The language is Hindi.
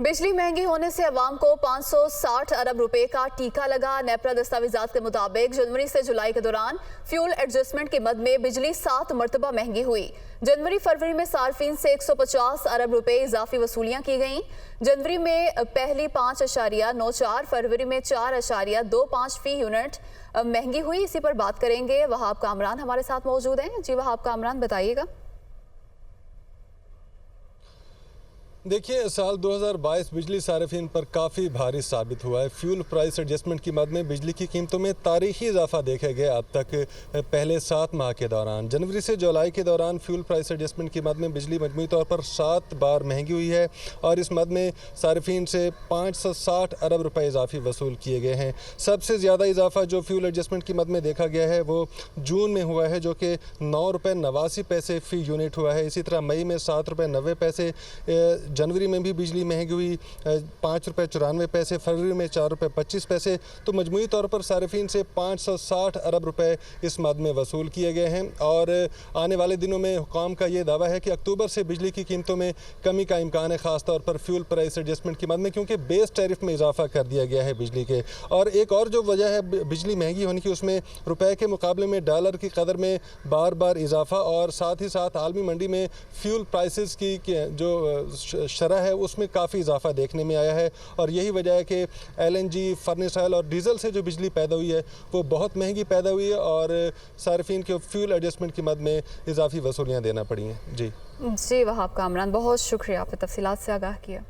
बिजली महंगी होने से अवाम को 560 अरब रुपए का टीका लगा। नेपरा दस्तावेजात के मुताबिक जनवरी से जुलाई के दौरान फ्यूल एडजस्टमेंट की मद में बिजली 7 मरतबा महंगी हुई। जनवरी फरवरी में सार्फिन से 150 अरब रुपए इजाफी वसूलियां की गईं। जनवरी में पहली 5.94, फरवरी में 4.25 फी यूनिट महंगी हुई। इसी पर बात करेंगे, वहाब कामरान हमारे साथ मौजूद हैं। जी वहाब कामरान, बताइएगा। देखिए, साल 2022 बिजली सार्फिन पर काफ़ी भारी साबित हुआ है। फ्यूल प्राइस एडजस्टमेंट की मद में बिजली की कीमतों में तारीखी इजाफा देखा गया अब तक पहले 7 माह के दौरान। जनवरी से जुलाई के दौरान फ्यूल प्राइस एडजस्टमेंट की मद में बिजली मजमूई तौर पर 7 बार महंगी हुई है और इस मद में सार्फिन से 560 अरब रुपए इजाफी वसूल किए गए हैं। सबसे ज़्यादा इजाफा जो फ्यूल एडजस्टमेंट की मद में देखा गया है वो जून में हुआ है, जो कि 9 रुपये 89 पैसे फ़ी यूनिट हुआ है। इसी तरह मई में 7 रुपये 90 पैसे, जनवरी में भी बिजली महंगी हुई 5 रुपये 94 पैसे, फरवरी में 4 रुपये 25 पैसे। तो मजमूई तौर पर सार्फिन से 560 अरब रुपए इस मद में वसूल किए गए हैं। और आने वाले दिनों में हुकाम का ये दावा है कि अक्टूबर से बिजली की कीमतों में कमी का इम्कान है, ख़ास तौर पर फ्यूल प्राइस एडजस्टमेंट की मद में, क्योंकि बेस टैरिफ में इजाफा कर दिया गया है बिजली के। और एक और जो वजह है बिजली महंगी होने की, उसमें रुपए के मुकाबले में डॉलर की कदर में बार बार इजाफा और साथ ही साथ आलमी मंडी में फ्यूल प्राइसेस की जो शरह है उसमें काफ़ी इजाफा देखने में आया है। और यही वजह है कि LNG, फर्नेस ऑयल और डीजल से जो बिजली पैदा हुई है वो बहुत महंगी पैदा हुई है और सार्फिन के फ्यूल एडजस्टमेंट की मद में इजाफी वसूलियाँ देना पड़ी हैं। जी वहाब कामरान, बहुत शुक्रिया, आपने तफसीलात से आगाह किया।